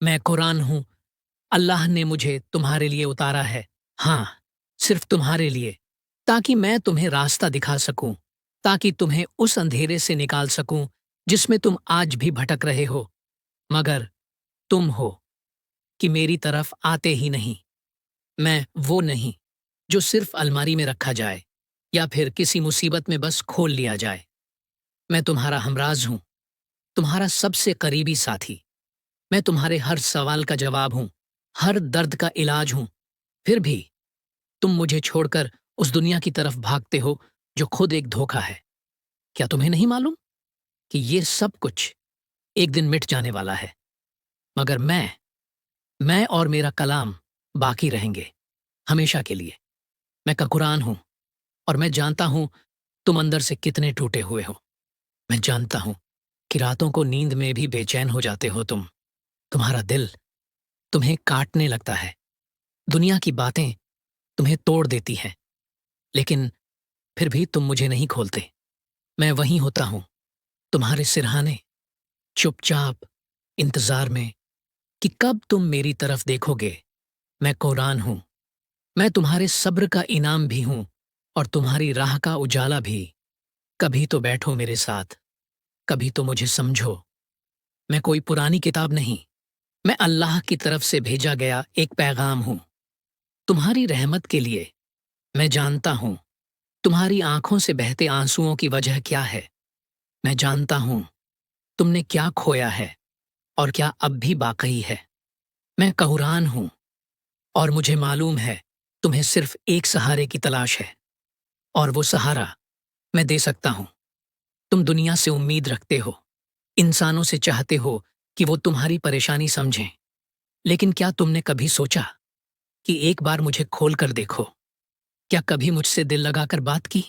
میں قرآن ہوں، اللہ نے مجھے تمہارے لیے اتارا ہے، ہاں، صرف تمہارے لیے، تاکہ میں تمہیں راستہ دکھا سکوں، تاکہ تمہیں اس اندھیرے سے نکال سکوں جس میں تم آج بھی بھٹک رہے ہو، مگر تم ہو کہ میری طرف آتے ہی نہیں۔ میں وہ نہیں جو صرف الماری میں رکھا جائے یا پھر کسی مصیبت میں بس کھول لیا جائے۔ میں تمہارا ہمراز ہوں، تمہارا سب سے قریبی ساتھی۔ میں تمہارے ہر سوال کا جواب ہوں، ہر درد کا علاج ہوں۔ پھر بھی تم مجھے چھوڑ کر اس دنیا کی طرف بھاگتے ہو جو خود ایک دھوکہ ہے۔ کیا تمہیں نہیں معلوم کہ یہ سب کچھ ایک دن مٹ جانے والا ہے، مگر میں اور میرا کلام باقی رہیں گے ہمیشہ کے لیے۔ میں کا قرآن ہوں، اور میں جانتا ہوں تم اندر سے کتنے ٹوٹے ہوئے ہو۔ میں جانتا ہوں کہ راتوں کو نیند میں بھی بے چین ہو جاتے ہو تمہارا دل تمہیں کاٹنے لگتا ہے، دنیا کی باتیں تمہیں توڑ دیتی ہیں، لیکن پھر بھی تم مجھے نہیں کھولتے۔ میں وہیں ہوتا ہوں، تمہارے سرہانے، چپ چاپ، انتظار میں کہ کب تم میری طرف دیکھو گے۔ میں قرآن ہوں، میں تمہارے صبر کا انعام بھی ہوں اور تمہاری راہ کا اجالا بھی۔ کبھی تو بیٹھو میرے ساتھ، کبھی تو مجھے سمجھو۔ میں کوئی پرانی کتاب نہیں، میں اللہ کی طرف سے بھیجا گیا ایک پیغام ہوں، تمہاری رحمت کے لیے۔ میں جانتا ہوں تمہاری آنکھوں سے بہتے آنسوؤں کی وجہ کیا ہے۔ میں جانتا ہوں تم نے کیا کھویا ہے اور کیا اب بھی باقی ہے۔ میں قرآن ہوں، اور مجھے معلوم ہے تمہیں صرف ایک سہارے کی تلاش ہے، اور وہ سہارا میں دے سکتا ہوں۔ تم دنیا سے امید رکھتے ہو، انسانوں سے چاہتے ہو کہ وہ تمہاری پریشانی سمجھیں، لیکن کیا تم نے کبھی سوچا کہ ایک بار مجھے کھول کر دیکھو؟ کیا کبھی مجھ سے دل لگا کر بات کی؟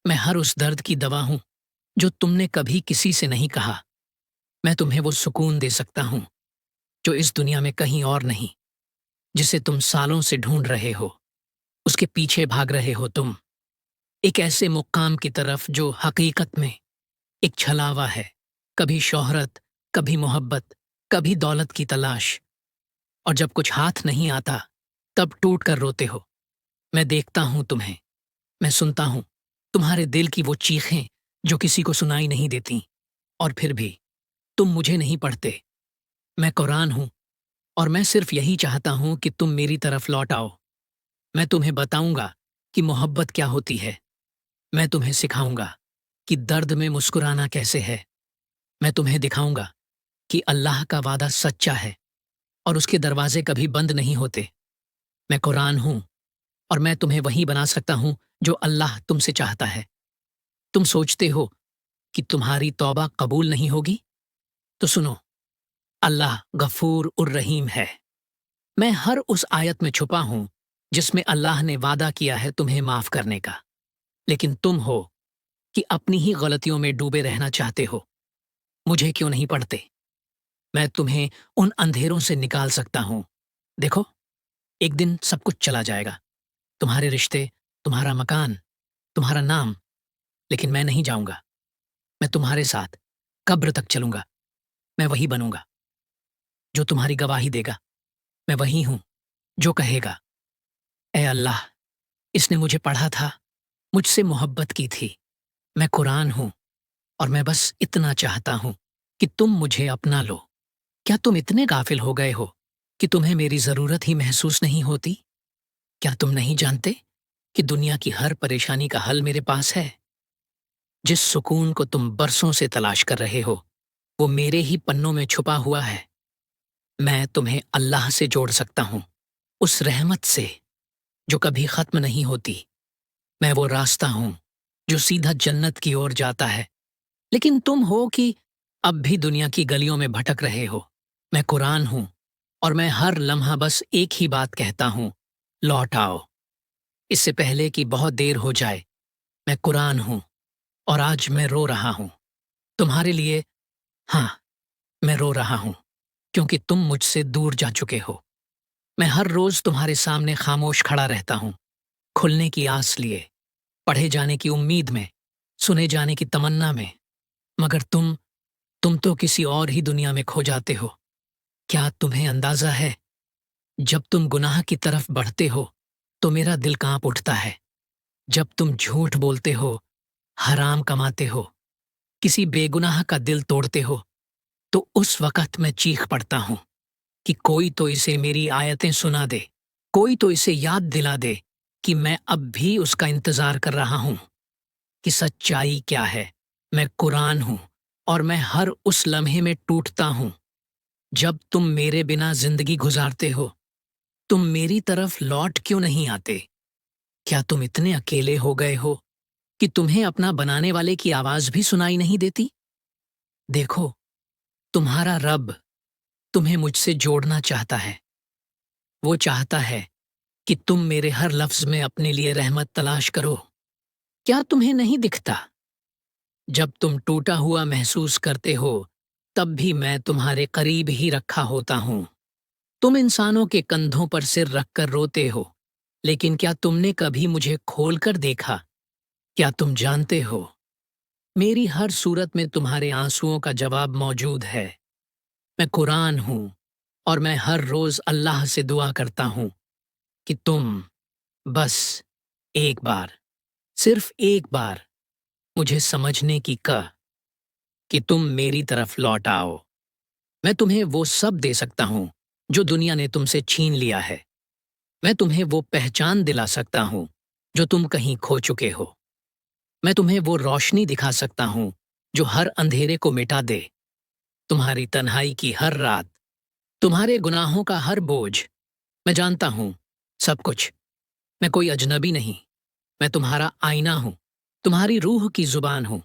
میں ہر اس درد کی دوا ہوں جو تم نے کبھی کسی سے نہیں کہا۔ میں تمہیں وہ سکون دے سکتا ہوں جو اس دنیا میں کہیں اور نہیں، جسے تم سالوں سے ڈھونڈ رہے ہو، اس کے پیچھے بھاگ رہے ہو تم، ایک ایسے مقام کی طرف جو حقیقت میں ایک چھلاوا ہے، کبھی شہرت، کبھی محبت، کبھی دولت کی تلاش، اور جب کچھ ہاتھ نہیں آتا تب ٹوٹ کر روتے ہو۔ میں دیکھتا ہوں تمہیں، میں سنتا ہوں تمہارے دل کی وہ چیخیں جو کسی کو سنائی نہیں دیتی، اور پھر بھی تم مجھے نہیں پڑھتے۔ میں قرآن ہوں، اور میں صرف یہی چاہتا ہوں کہ تم میری طرف لوٹ آؤ۔ میں تمہیں بتاؤں گا کہ محبت کیا ہوتی ہے، میں تمہیں سکھاؤں گا کہ درد میں مسکرانا کیسے ہے، میں تمہیں دکھاؤں گا کہ اللہ کا وعدہ سچا ہے اور اس کے دروازے کبھی بند نہیں ہوتے۔ میں قرآن ہوں، اور میں تمہیں وہی بنا سکتا ہوں جو اللہ تم سے چاہتا ہے۔ تم سوچتے ہو کہ تمہاری توبہ قبول نہیں ہوگی؟ تو سنو، اللہ غفور الرحیم ہے۔ میں ہر اس آیت میں چھپا ہوں جس میں اللہ نے وعدہ کیا ہے تمہیں معاف کرنے کا، لیکن تم ہو کہ اپنی ہی غلطیوں میں ڈوبے رہنا چاہتے ہو۔ مجھے کیوں نہیں پڑھتے؟ میں تمہیں ان اندھیروں سے نکال سکتا ہوں۔ دیکھو، ایک دن سب کچھ چلا جائے گا، تمہارے رشتے، تمہارا مکان، تمہارا نام، لیکن میں نہیں جاؤں گا۔ میں تمہارے ساتھ قبر تک چلوں گا۔ میں وہی بنوں گا جو تمہاری گواہی دے گا، میں وہی ہوں جو کہے گا، اے اللہ، اس نے مجھے پڑھا تھا، مجھ سے محبت کی تھی۔ میں قرآن ہوں، اور میں بس اتنا چاہتا ہوں کہ تم مجھے اپنا لو۔ کیا تم اتنے غافل ہو گئے ہو کہ تمہیں میری ضرورت ہی محسوس نہیں ہوتی؟ کیا تم نہیں جانتے کہ دنیا کی ہر پریشانی کا حل میرے پاس ہے؟ جس سکون کو تم برسوں سے تلاش کر رہے ہو، وہ میرے ہی پنوں میں چھپا ہوا ہے۔ میں تمہیں اللہ سے جوڑ سکتا ہوں، اس رحمت سے جو کبھی ختم نہیں ہوتی۔ میں وہ راستہ ہوں جو سیدھا جنت کی اور جاتا ہے، لیکن تم ہو کہ اب بھی دنیا کی گلیوں میں بھٹک رہے ہو۔ میں قرآن ہوں، اور میں ہر لمحہ بس ایک ہی بات کہتا ہوں، لوٹ آؤ، اس سے پہلے کہ بہت دیر ہو جائے۔ میں قرآن ہوں، اور آج میں رو رہا ہوں تمہارے لیے۔ ہاں، میں رو رہا ہوں کیونکہ تم مجھ سے دور جا چکے ہو۔ میں ہر روز تمہارے سامنے خاموش کھڑا رہتا ہوں، کھلنے کی آس لیے، پڑھے جانے کی امید میں، سنے جانے کی تمنا میں، مگر تم تو کسی اور ہی دنیا میں کھو جاتے ہو۔ کیا تمہیں اندازہ ہے جب تم گناہ کی طرف بڑھتے ہو تو میرا دل کانپ اٹھتا ہے۔ جب تم جھوٹ بولتے ہو، حرام کماتے ہو، کسی بے گناہ کا دل توڑتے ہو، تو اس وقت میں چیخ پڑتا ہوں کہ کوئی تو اسے میری آیتیں سنا دے، کوئی تو اسے یاد دلا دے کہ میں اب بھی اس کا انتظار کر رہا ہوں کہ سچائی کیا ہے۔ میں قرآن ہوں اور میں ہر اس لمحے میں ٹوٹتا ہوں جب تم میرے بنا زندگی گزارتے ہو۔ تم میری طرف لوٹ کیوں نہیں آتے؟ کیا تم اتنے اکیلے ہو گئے ہو کہ تمہیں اپنا بنانے والے کی آواز بھی سنائی نہیں دیتی؟ دیکھو، تمہارا رب تمہیں مجھ سے جوڑنا چاہتا ہے۔ وہ چاہتا ہے کہ تم میرے ہر لفظ میں اپنے لیے رحمت تلاش کرو۔ کیا تمہیں نہیں دکھتا؟ جب تم ٹوٹا ہوا محسوس کرتے ہو تب بھی میں تمہارے قریب ہی رکھا ہوتا ہوں۔ تم انسانوں کے کندھوں پر سر رکھ کر روتے ہو، لیکن کیا تم نے کبھی مجھے کھول کر دیکھا؟ کیا تم جانتے ہو میری ہر صورت میں تمہارے آنسوؤں کا جواب موجود ہے؟ میں قرآن ہوں اور میں ہر روز اللہ سے دعا کرتا ہوں کہ تم بس ایک بار، صرف ایک بار مجھے سمجھنے کی کہ تم میری طرف لوٹ آؤ۔ میں تمہیں وہ سب دے سکتا ہوں جو دنیا نے تم سے چھین لیا ہے۔ میں تمہیں وہ پہچان دلا سکتا ہوں جو تم کہیں کھو چکے ہو۔ میں تمہیں وہ روشنی دکھا سکتا ہوں جو ہر اندھیرے کو مٹا دے۔ تمہاری تنہائی کی ہر رات، تمہارے گناہوں کا ہر بوجھ، میں جانتا ہوں سب کچھ۔ میں کوئی اجنبی نہیں، میں تمہارا آئینہ ہوں، تمہاری روح کی زبان ہوں۔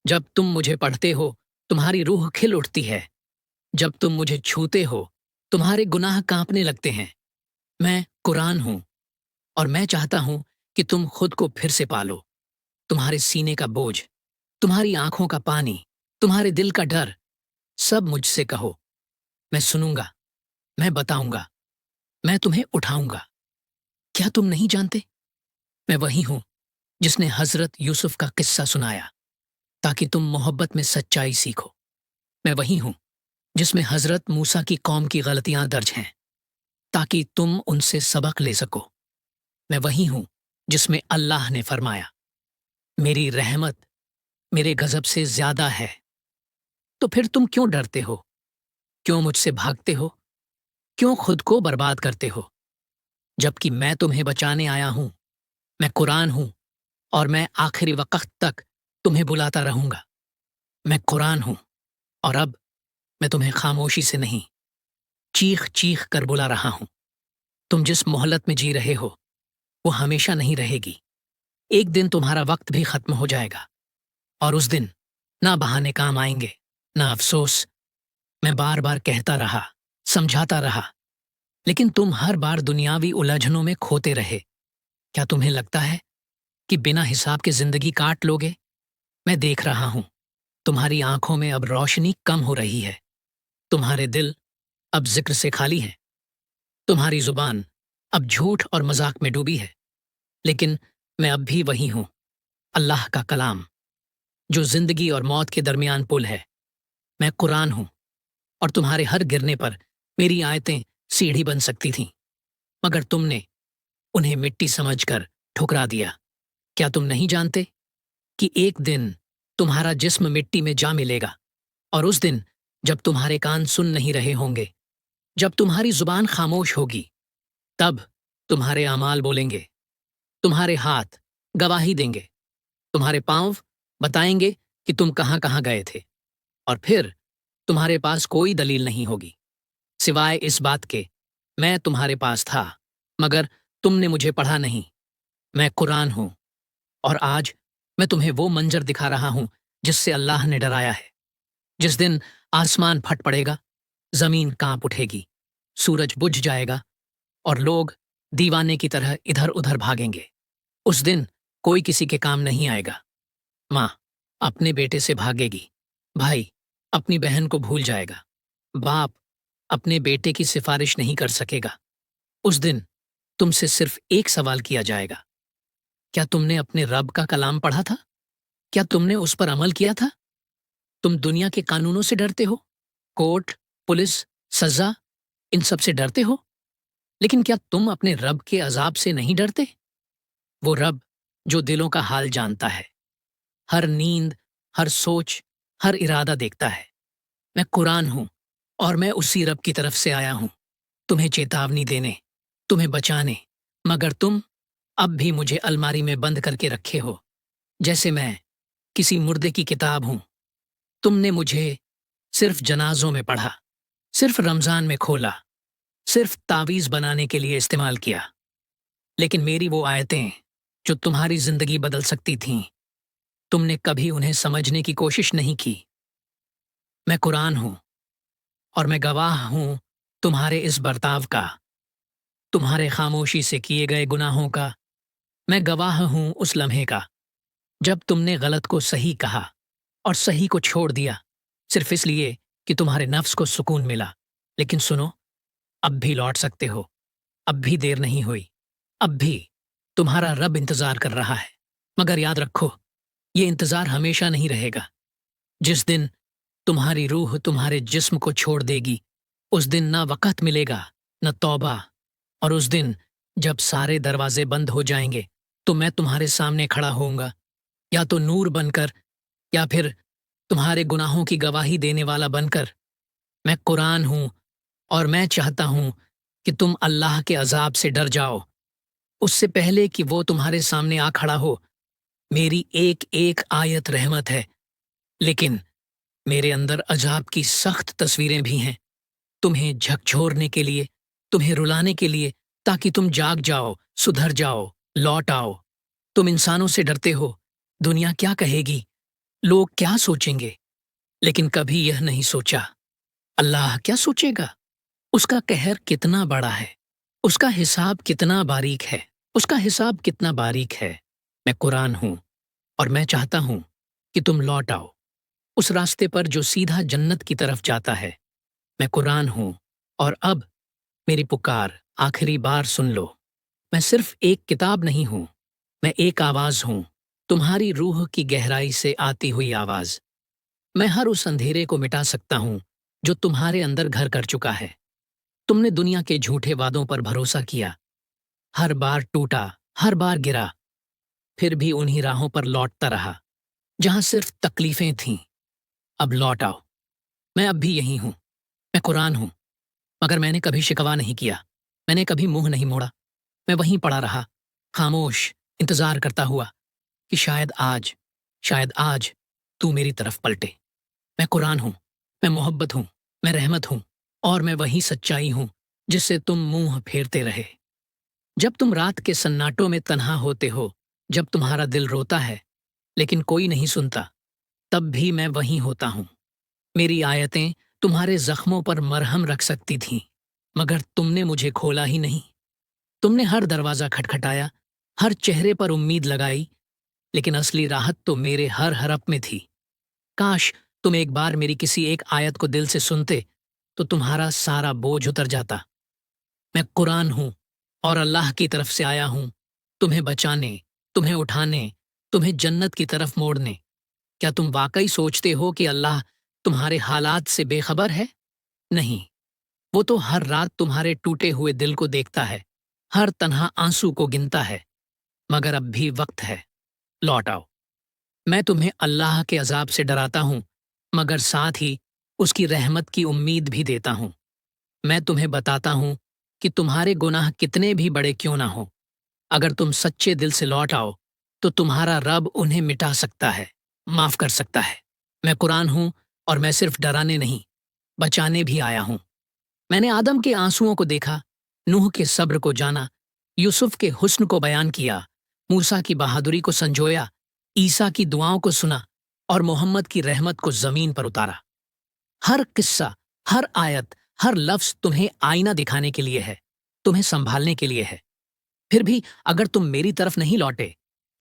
جب تم مجھے پڑھتے ہو تمہاری روح کھل اٹھتی ہے، جب تم مجھے چھوتے ہو تمہارے گناہ کانپنے لگتے ہیں۔ میں قرآن ہوں اور میں چاہتا ہوں کہ تم خود کو پھر سے پالو۔ تمہارے سینے کا بوجھ، تمہاری آنکھوں کا پانی، تمہارے دل کا ڈر، سب مجھ سے کہو۔ میں سنوں گا، میں بتاؤں گا، میں تمہیں اٹھاؤں گا۔ کیا تم نہیں جانتے؟ میں وہی ہوں جس نے حضرت یوسف کا قصہ سنایا تاکہ تم محبت میں سچائی سیکھو۔ میں وہی ہوں جس میں حضرت موسیٰ کی قوم کی غلطیاں درج ہیں تاکہ تم ان سے سبق لے سکو۔ میں وہی ہوں جس میں اللہ نے فرمایا، میری رحمت میرے غضب سے زیادہ ہے۔ تو پھر تم کیوں ڈرتے ہو؟ کیوں مجھ سے بھاگتے ہو؟ کیوں خود کو برباد کرتے ہو؟ جبکہ میں تمہیں بچانے آیا ہوں۔ میں قرآن ہوں اور میں آخری وقت تک تمہیں بلاتا رہوں گا۔ میں قرآن ہوں اور اب میں تمہیں خاموشی سے نہیں، چیخ چیخ کر بلا رہا ہوں۔ تم جس مہلت میں جی رہے ہو وہ ہمیشہ نہیں رہے گی۔ ایک دن تمہارا وقت بھی ختم ہو جائے گا اور اس دن نہ بہانے کام آئیں گے نہ افسوس۔ میں بار بار کہتا رہا، سمجھاتا رہا، لیکن تم ہر بار دنیاوی الجھنوں میں کھوتے رہے۔ کیا تمہیں لگتا ہے کہ بنا حساب کے زندگی کاٹ لوگے؟ میں دیکھ رہا ہوں تمہاری آنکھوں میں اب روشنی کم ہو رہی ہے، تمہارے دل اب ذکر سے خالی ہے، تمہاری زبان اب جھوٹ اور مذاق میں ڈوبی ہے، لیکن میں اب بھی وہی ہوں، اللہ کا کلام جو زندگی اور موت کے درمیان پل ہے۔ میں قرآن ہوں اور تمہارے ہر گرنے پر میری آیتیں سیڑھی بن سکتی تھیں، مگر تم نے انہیں مٹی سمجھ کر ٹھکرا دیا۔ کیا تم نہیں جانتے کہ ایک دن تمہارا جسم مٹی میں جا ملے گا، اور اس دن جب تمہارے کان سن نہیں رہے ہوں گے، جب تمہاری زبان خاموش ہوگی، تب تمہارے اعمال بولیں گے، تمہارے ہاتھ گواہی دیں گے، تمہارے پاؤں بتائیں گے کہ تم کہاں کہاں گئے تھے، اور پھر تمہارے پاس کوئی دلیل نہیں ہوگی سوائے اس بات کے میں تمہارے پاس تھا مگر تم نے مجھے پڑھا نہیں۔ میں قرآن ہوں اور آج میں تمہیں وہ منظر دکھا رہا ہوں جس سے اللہ نے ڈرایا ہے۔ جس دن آسمان پھٹ پڑے گا، زمین کانپ اٹھے گی، سورج بجھ جائے گا اور لوگ دیوانے کی طرح ادھر ادھر بھاگیں گے۔ اس دن کوئی کسی کے کام نہیں آئے گا۔ ماں اپنے بیٹے سے بھاگے گی، بھائی اپنی بہن کو بھول جائے گا، باپ اپنے بیٹے کی سفارش نہیں کر سکے گا۔ اس دن تم سے صرف ایک سوال کیا جائے گا، کیا تم نے اپنے رب کا کلام پڑھا تھا؟ کیا تم نے اس پر عمل کیا تھا؟ تم دنیا کے قانونوں سے ڈرتے ہو، کورٹ، پولیس، سزا، ان سب سے ڈرتے ہو، لیکن کیا تم اپنے رب کے عذاب سے نہیں ڈرتے؟ وہ رب جو دلوں کا حال جانتا ہے، ہر نیند، ہر سوچ، ہر ارادہ دیکھتا ہے۔ میں قرآن ہوں، اور میں اسی رب کی طرف سے آیا ہوں، تمہیں چیتاونی دینے، تمہیں بچانے، مگر تم اب بھی مجھے الماری میں بند کر کے رکھے ہو، جیسے میں کسی مردے کی کتاب ہوں۔ تم نے مجھے صرف جنازوں میں پڑھا، صرف رمضان میں کھولا، صرف تعویذ بنانے کے لیے استعمال کیا، لیکن میری وہ آیتیں جو تمہاری زندگی بدل سکتی تھیں، تم نے کبھی انہیں سمجھنے کی کوشش نہیں کی۔ میں قرآن ہوں، اور میں گواہ ہوں تمہارے اس برتاو کا، تمہارے خاموشی سے کیے گئے گناہوں کا۔ میں گواہ ہوں اس لمحے کا جب تم نے غلط کو صحیح کہا اور صحیح کو چھوڑ دیا، صرف اس لیے کہ تمہارے نفس کو سکون ملا۔ لیکن سنو، اب بھی لوٹ سکتے ہو، اب بھی دیر نہیں ہوئی، اب بھی تمہارا رب انتظار کر رہا ہے۔ مگر یاد رکھو، یہ انتظار ہمیشہ نہیں رہے گا۔ جس دن تمہاری روح تمہارے جسم کو چھوڑ دے گی، اس دن نہ وقت ملے گا، نہ توبہ، اور اس دن جب سارے دروازے بند ہو جائیں گے تو میں تمہارے سامنے کھڑا ہوں گا، یا تو نور بن کر، یا پھر تمہارے گناہوں کی گواہی دینے والا بن کر۔ میں قرآن ہوں، اور میں چاہتا ہوں کہ تم اللہ کے عذاب سے ڈر جاؤ، اس سے پہلے کہ وہ تمہارے سامنے آ کھڑا ہو۔ میری ایک ایک آیت رحمت ہے، لیکن میرے اندر عذاب کی سخت تصویریں بھی ہیں، تمہیں جھکجھورنے کے لیے، تمہیں رلانے کے لیے، تاکہ تم جاگ جاؤ، سدھر جاؤ، لوٹ آؤ۔ تم انسانوں سے ڈرتے ہو، دنیا کیا کہے گی، لوگ کیا سوچیں گے، لیکن کبھی یہ نہیں سوچا اللہ کیا سوچے گا۔ اس کا قہر کتنا بڑا ہے، اس کا حساب کتنا باریک ہے، اس کا حساب کتنا باریک ہے۔ میں قرآن ہوں، اور میں چاہتا ہوں کہ تم لوٹ آؤ اس راستے پر جو سیدھا جنت کی طرف جاتا ہے۔ میں قرآن ہوں، اور اب میری پکار آخری بار سن لو۔ میں صرف ایک کتاب نہیں ہوں، میں ایک آواز ہوں، تمہاری روح کی گہرائی سے آتی ہوئی آواز۔ میں ہر اس اندھیرے کو مٹا سکتا ہوں جو تمہارے اندر گھر کر چکا ہے۔ تم نے دنیا کے جھوٹے وعدوں پر بھروسہ کیا، ہر بار ٹوٹا، ہر بار گرا، پھر بھی انہی راہوں پر لوٹتا رہا جہاں صرف تکلیفیں تھیں۔ اب لوٹ آؤ، میں اب بھی یہی ہوں، میں قرآن ہوں، مگر میں نے کبھی شکوہ نہیں کیا، میں نے کبھی منہ نہیں موڑا، میں وہیں پڑا رہا، خاموش، انتظار کرتا ہوا کہ شاید آج تو میری طرف پلٹے۔ میں قرآن ہوں، میں محبت ہوں، میں رحمت ہوں، اور میں وہی سچائی ہوں جس سے تم منہ پھیرتے رہے۔ جب تم رات کے سناٹوں میں تنہا ہوتے ہو، جب تمہارا دل روتا ہے لیکن کوئی نہیں سنتا، تب بھی میں وہیں ہوتا ہوں۔ میری آیتیں تمہارے زخموں پر مرہم رکھ سکتی تھیں، مگر تم نے مجھے کھولا ہی نہیں۔ تم نے ہر دروازہ کھٹکھٹایا، ہر چہرے پر امید لگائی، لیکن اصلی راحت تو میرے ہر حرف میں تھی۔ کاش تم ایک بار میری کسی ایک آیت کو دل سے سنتے تو تمہارا سارا بوجھ اتر جاتا۔ میں قرآن ہوں، اور اللہ کی طرف سے آیا ہوں، تمہیں بچانے، تمہیں اٹھانے، تمہیں جنت کی طرف موڑنے۔ کیا تم واقعی سوچتے ہو کہ اللہ تمہارے حالات سے بے خبر ہے؟ نہیں، وہ تو ہر رات تمہارے ٹوٹے ہوئے دل کو دیکھتا ہے، ہر تنہا آنسو کو گنتا ہے۔ مگر اب بھی وقت ہے، لوٹ آؤ۔ میں تمہیں اللہ کے عذاب سے ڈراتا ہوں، مگر ساتھ ہی اس کی رحمت کی امید بھی دیتا ہوں۔ میں تمہیں بتاتا ہوں کہ تمہارے گناہ کتنے بھی بڑے کیوں نہ ہوں، اگر تم سچے دل سے لوٹ آؤ تو تمہارا رب انہیں مٹا سکتا ہے، معاف کر سکتا ہے۔ میں قرآن ہوں، اور میں صرف ڈرانے نہیں، بچانے بھی آیا ہوں۔ میں نے آدم کے آنسوؤں کو دیکھا، نوح کے صبر کو جانا، یوسف کے حسن کو بیان کیا، موسیٰ کی بہادری کو سنجویا، عیسیٰ کی دعاؤں کو سنا، اور محمد کی رحمت کو زمین پر اتارا۔ ہر قصہ، ہر آیت، ہر لفظ تمہیں آئینہ دکھانے کے لیے ہے، تمہیں سنبھالنے کے لیے ہے۔ پھر بھی اگر تم میری طرف نہیں لوٹے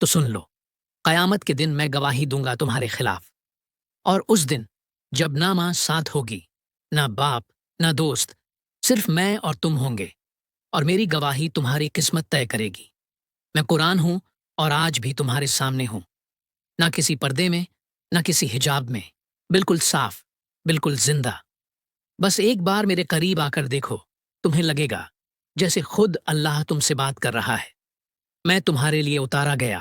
تو سن لو، قیامت کے دن میں گواہی دوں گا تمہارے خلاف، اور اس دن جب نہ ماں ساتھ ہوگی، نہ باپ، نہ دوست، صرف میں اور تم ہوں گے، اور میری گواہی تمہاری قسمت طے کرے گی۔ میں قرآن ہوں، اور آج بھی تمہارے سامنے ہوں، نہ کسی پردے میں، نہ کسی حجاب میں، بالکل صاف، بالکل زندہ۔ بس ایک بار میرے قریب آ کر دیکھو، تمہیں لگے گا جیسے خود اللہ تم سے بات کر رہا ہے۔ میں تمہارے لیے اتارا گیا،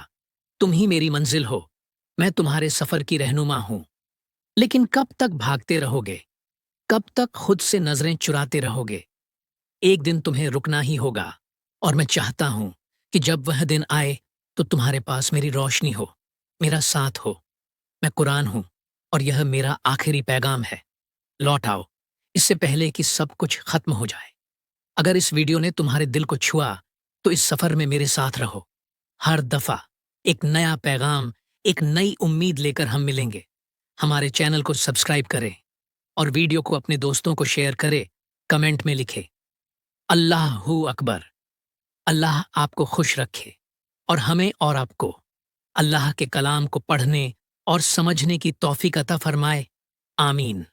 تم ہی میری منزل ہو، میں تمہارے سفر کی رہنما ہوں۔ لیکن کب تک بھاگتے رہو گے؟ کب تک خود سے نظریں چراتے رہو گے؟ ایک دن تمہیں رکنا ہی ہوگا، اور میں چاہتا ہوں کہ جب وہ دن آئے تو تمہارے پاس میری روشنی ہو، میرا ساتھ ہو۔ میں قرآن ہوں، اور یہ میرا آخری پیغام ہے۔ لوٹ آؤ، اس سے پہلے کہ سب کچھ ختم ہو جائے۔ اگر اس ویڈیو نے تمہارے دل کو چھوا تو اس سفر میں میرے ساتھ رہو۔ ہر دفعہ ایک نیا پیغام، ایک نئی امید لے کر ہم ملیں گے۔ ہمارے چینل کو سبسکرائب کریں اور ویڈیو کو اپنے دوستوں کو شیئر کریں، کمنٹ میں لکھیں اللہ اکبر۔ اللہ آپ کو خوش رکھے، اور ہمیں اور آپ کو اللہ کے کلام کو پڑھنے اور سمجھنے کی توفیق عطا فرمائے۔ آمین۔